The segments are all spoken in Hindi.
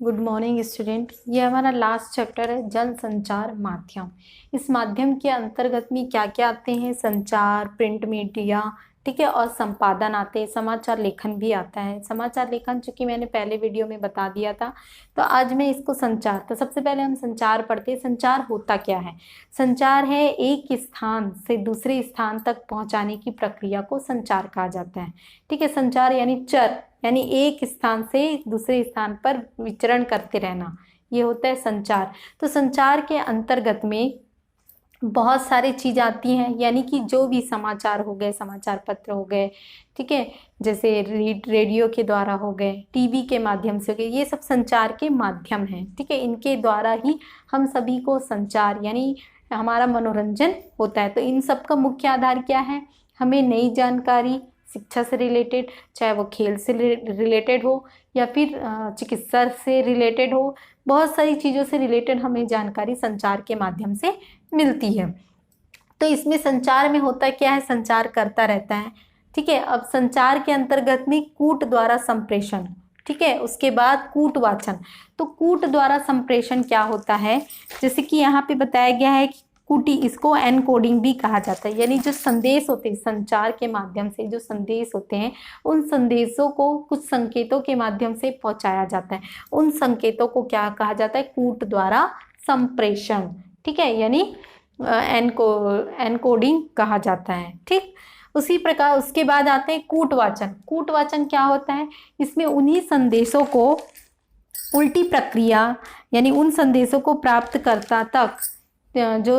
Good morning student. ये हमारा लास्ट चैप्टर है जन संचार माध्यम। इस माध्यम के अंतर्गत में क्या क्या आते हैं? संचार, प्रिंट मीडिया, ठीक है, और संपादन आते हैं। समाचार लेखन भी आता है। समाचार लेखन चूंकि मैंने पहले वीडियो में बता दिया था, तो आज मैं इसको संचार, तो सबसे पहले हम संचार पढ़ते हैं। संचार होता क्या है? संचार है एक स्थान से दूसरे स्थान तक पहुंचाने की प्रक्रिया को संचार कहा जाता है। ठीक है, संचार यानी यानी एक स्थान से दूसरे स्थान पर विचरण करते रहना, ये होता है संचार। तो संचार के अंतर्गत में बहुत सारी चीज आती हैं, यानी कि जो भी समाचार हो गए, समाचार पत्र हो गए, ठीक है, जैसे रेडियो के द्वारा हो गए, टीवी के माध्यम से हो गए, ये सब संचार के माध्यम हैं। ठीक है, इनके द्वारा ही हम सभी को संचार यानी हमारा मनोरंजन होता है। तो इन सब का मुख्य आधार क्या है? हमें नई जानकारी, शिक्षा से रिलेटेड, चाहे वो खेल से रिलेटेड हो या फिर चिकित्सा से रिलेटेड हो, बहुत सारी चीज़ों से रिलेटेड हमें जानकारी संचार के माध्यम से मिलती है। तो इसमें संचार में होता क्या है? संचार करता रहता है। ठीक है, अब संचार के अंतर्गत में कूट द्वारा संप्रेषण, ठीक है, उसके बाद कूट वाचन। तो कूट द्वारा संप्रेषण क्या होता है? जैसे कि यहाँ पे बताया गया है कि कुटी, इसको एनकोडिंग भी कहा जाता है, यानी जो संदेश होते हैं संचार के माध्यम से, जो संदेश होते हैं उन संदेशों को कुछ संकेतों के माध्यम से पहुंचाया जाता है। उन संकेतों को क्या कहा जाता है? कूट द्वारा संप्रेषण। ठीक है, यानी एनकोडिंग कहा जाता है। ठीक, उसी प्रकार उसके बाद आते हैं कूटवाचन। कूटवाचन क्या होता है? इसमें उन्हीं संदेशों को उल्टी प्रक्रिया, यानी उन संदेशों को प्राप्तकर्ता तक जो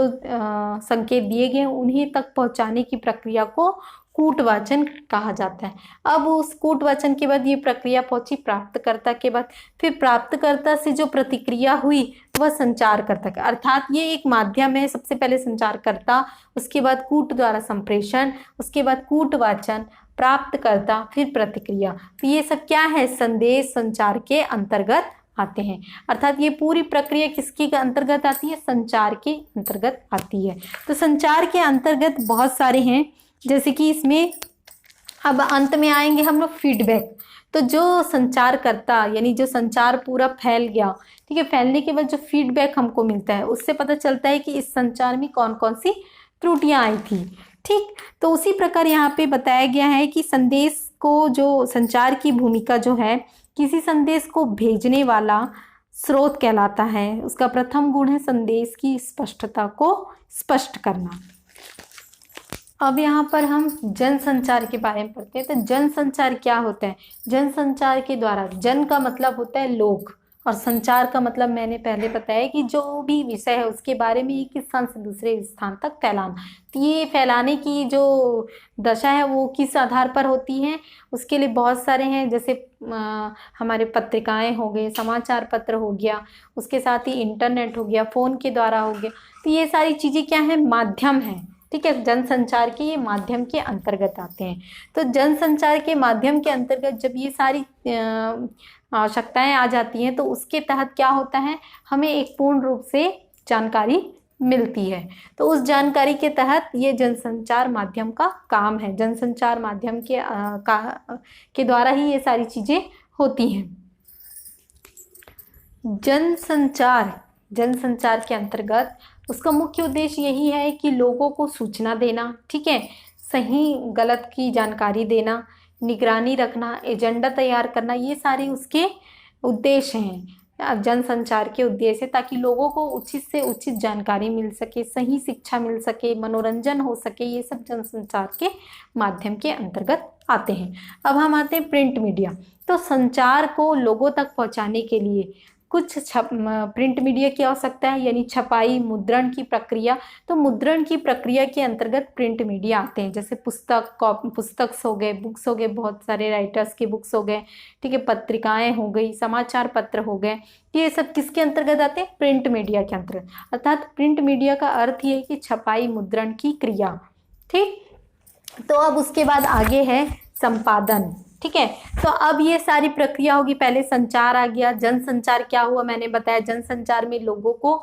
संकेत दिए गए उन्हीं तक पहुंचाने की प्रक्रिया को कूटवाचन कहा जाता है। अब उस कूटवाचन के बाद ये प्रक्रिया पहुंची प्राप्तकर्ता के बाद, फिर प्राप्तकर्ता से जो प्रतिक्रिया हुई वह संचारकर्ता का, अर्थात ये एक माध्यम है। सबसे पहले संचारकर्ता, उसके बाद कूट द्वारा संप्रेषण, उसके बाद कूटवाचन, प्राप्तकर्ता, फिर प्रतिक्रिया। तो ये सब क्या है? संदेश संचार के अंतर्गत आते हैं। अर्थात ये पूरी प्रक्रिया किसके अंतर्गत आती है? संचार के अंतर्गत आती है। तो संचार के अंतर्गत बहुत सारे हैं, जैसे कि इसमें अब अंत में आएंगे हम लोग फीडबैक। तो जो संचार करता, यानी जो संचार पूरा फैल गया, ठीक है, फैलने के बाद जो फीडबैक हमको मिलता है उससे पता चलता है कि इस संचार में कौन कौन सी त्रुटियां आई थी। ठीक, तो उसी प्रकार यहाँ पे बताया गया है कि संदेश को, जो संचार की भूमिका जो है, किसी संदेश को भेजने वाला स्रोत कहलाता है। उसका प्रथम गुण है संदेश की स्पष्टता को स्पष्ट करना। अब यहाँ पर हम जनसंचार के बारे में पढ़ते हैं। तो जनसंचार क्या होता है? जनसंचार के द्वारा, जन का मतलब होता है लोग, और संचार का मतलब मैंने पहले बताया कि जो भी विषय है उसके बारे में एक स्थान से दूसरे स्थान तक फैलाना। तो ये फैलाने की जो दशा है वो किस आधार पर होती है? उसके लिए बहुत सारे हैं, जैसे हमारे पत्रिकाएं हो गए, समाचार पत्र हो गया, उसके साथ ही इंटरनेट हो गया, फ़ोन के द्वारा हो गया। तो ये सारी चीज़ें क्या है? माध्यम है। ठीक है, जनसंचार के ये माध्यम के अंतर्गत आते हैं। तो जनसंचार के माध्यम के अंतर्गत जब ये सारी आवश्यकताएं आ जाती हैं तो उसके तहत क्या होता है? हमें एक पूर्ण रूप से जानकारी मिलती है। तो उस जानकारी के तहत ये जनसंचार माध्यम का काम है। जनसंचार माध्यम के द्वारा ही ये सारी चीजें होती हैं। जनसंचार के अंतर्गत उसका मुख्य उद्देश्य यही है कि लोगों को सूचना देना, ठीक है, सही गलत की जानकारी देना, निगरानी रखना, एजेंडा तैयार करना, ये सारे उसके उद्देश्य हैं। जनसंचार के उद्देश्य, ताकि लोगों को उचित से उचित जानकारी मिल सके, सही शिक्षा मिल सके, मनोरंजन हो सके, ये सब जनसंचार के माध्यम के अंतर्गत आते हैं। अब हम आते हैं प्रिंट मीडिया। तो संचार को लोगों तक पहुंचाने के लिए कुछ प्रिंट मीडिया की आवश्यकता है, यानी छपाई, मुद्रण की प्रक्रिया। तो मुद्रण की प्रक्रिया के अंतर्गत प्रिंट मीडिया आते हैं, जैसे पुस्तक हो गए, बुक्स हो गए, बहुत सारे राइटर्स के बुक्स हो गए, ठीक है, पत्रिकाएं हो गई, समाचार पत्र हो गए, ये सब किसके अंतर्गत आते हैं? प्रिंट मीडिया के अंतर्गत। अर्थात प्रिंट मीडिया का अर्थ ये है कि छपाई, मुद्रण की क्रिया। ठीक, तो अब उसके बाद आगे है संपादन। ठीक है। तो अब ये सारी प्रक्रिया होगी, पहले संचार आ गया। जनसंचार क्या हुआ, मैंने बताया जनसंचार में लोगों को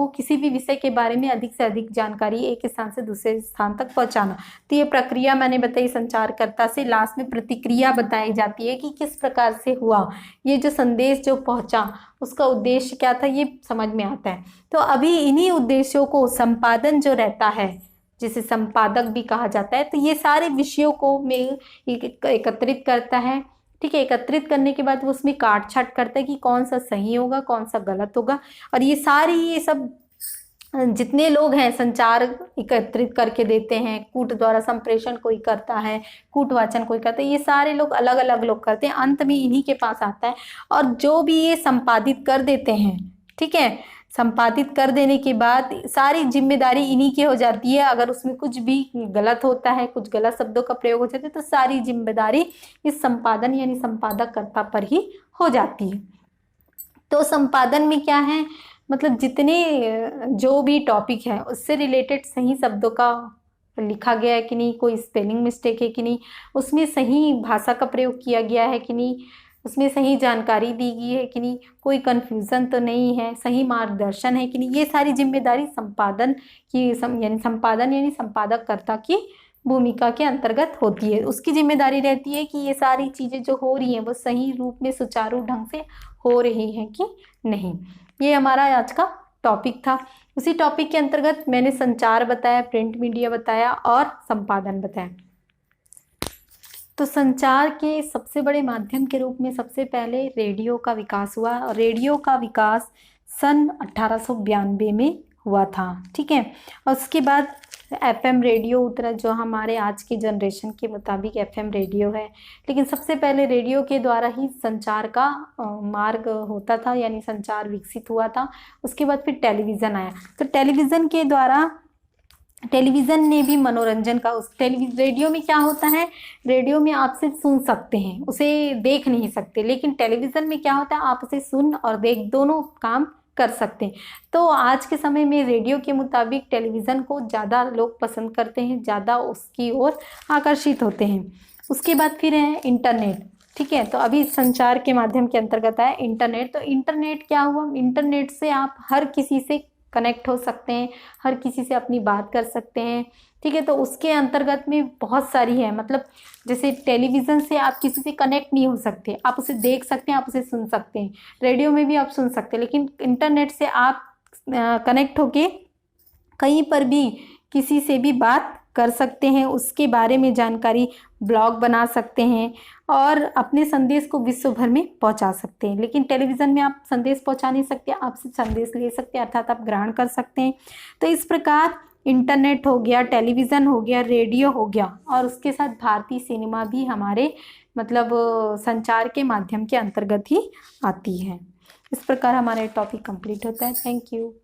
किसी भी विषय के बारे में अधिक से अधिक जानकारी एक स्थान से दूसरे स्थान तक पहुंचाना। तो ये प्रक्रिया मैंने बताई संचारकर्ता से। लास्ट में प्रतिक्रिया बताई जाती है कि किस प्रकार से हुआ, ये जो संदेश जो पहुंचा उसका उद्देश्य क्या था, ये समझ में आता है। तो अभी इन्हीं उद्देश्यों को संपादन जो रहता है, जिसे संपादक भी कहा जाता है, तो ये सारे विषयों को में एकत्रित करता है। ठीक है, एकत्रित करने के बाद वो उसमें काट छाट करता है कि कौन सा सही होगा, कौन सा गलत होगा। और ये सब जितने लोग हैं संचार एकत्रित करके देते हैं, कूट द्वारा संप्रेषण कोई करता है, कूट वाचन कोई करता है, ये सारे लोग अलग अलग लोग करते हैं, अंत में इन्हीं के पास आता है। और जो भी ये संपादित कर देते हैं, ठीक है, संपादित कर देने के बाद सारी जिम्मेदारी इन्हीं की हो जाती है। अगर उसमें कुछ भी गलत होता है, कुछ गलत शब्दों का प्रयोग हो जाता है, तो सारी जिम्मेदारी इस संपादन यानी संपादककर्ता पर ही हो जाती है। तो संपादन में क्या है, मतलब जितने जो भी टॉपिक है उससे रिलेटेड सही शब्दों का लिखा गया है कि नहीं, कोई स्पेलिंग मिस्टेक है कि नहीं, उसमें सही भाषा का प्रयोग किया गया है कि नहीं, उसमें सही जानकारी दी गई है कि नहीं, कोई कन्फ्यूज़न तो नहीं है, सही मार्गदर्शन है कि नहीं, ये सारी जिम्मेदारी संपादन की यानी संपादन यानी संपादककर्ता की भूमिका के अंतर्गत होती है। उसकी जिम्मेदारी रहती है कि ये सारी चीज़ें जो हो रही हैं वो सही रूप में सुचारू ढंग से हो रही हैं कि नहीं। ये हमारा आज का टॉपिक था। उसी टॉपिक के अंतर्गत मैंने संचार बताया, प्रिंट मीडिया बताया और संपादन बताया। तो संचार के सबसे बड़े माध्यम के रूप में सबसे पहले रेडियो का विकास हुआ, और रेडियो का विकास सन 1892 में हुआ था। ठीक है, और उसके बाद एफएम रेडियो उतरा, जो हमारे आज की जनरेशन के मुताबिक एफएम रेडियो है। लेकिन सबसे पहले रेडियो के द्वारा ही संचार का मार्ग होता था, यानी संचार विकसित हुआ था। उसके बाद फिर टेलीविज़न आया। तो टेलीविज़न के द्वारा टेलीविज़न ने भी मनोरंजन का रेडियो में क्या होता है, रेडियो में आप सिर्फ सुन सकते हैं, उसे देख नहीं सकते। लेकिन टेलीविज़न में क्या होता है, आप उसे सुन और देख दोनों काम कर सकते हैं। तो आज के समय में रेडियो के मुताबिक टेलीविज़न को ज़्यादा लोग पसंद करते हैं, ज़्यादा उसकी ओर आकर्षित होते हैं। उसके बाद फिर है इंटरनेट। ठीक है, तो अभी संचार के माध्यम के अंतर्गत आया इंटरनेट। तो इंटरनेट क्या हुआ, इंटरनेट से आप हर किसी से कनेक्ट हो सकते हैं, हर किसी से अपनी बात कर सकते हैं। ठीक है, तो उसके अंतर्गत में बहुत सारी है, मतलब जैसे टेलीविज़न से आप किसी से कनेक्ट नहीं हो सकते, आप उसे देख सकते हैं, आप उसे सुन सकते हैं, रेडियो में भी आप सुन सकते हैं। लेकिन इंटरनेट से आप कनेक्ट होके कहीं पर भी किसी से भी बात कर सकते हैं, उसके बारे में जानकारी, ब्लॉग बना सकते हैं और अपने संदेश को विश्व भर में पहुंचा सकते हैं। लेकिन टेलीविज़न में आप संदेश पहुंचा नहीं सकते, आप सिर्फ संदेश ले सकते हैं, अर्थात आप ग्रहण कर सकते हैं। तो इस प्रकार इंटरनेट हो गया, टेलीविज़न हो गया, रेडियो हो गया, और उसके साथ भारतीय सिनेमा भी हमारे मतलब संचार के माध्यम के अंतर्गत ही आती है। इस प्रकार हमारा टॉपिक कंप्लीट होता है। Thank you.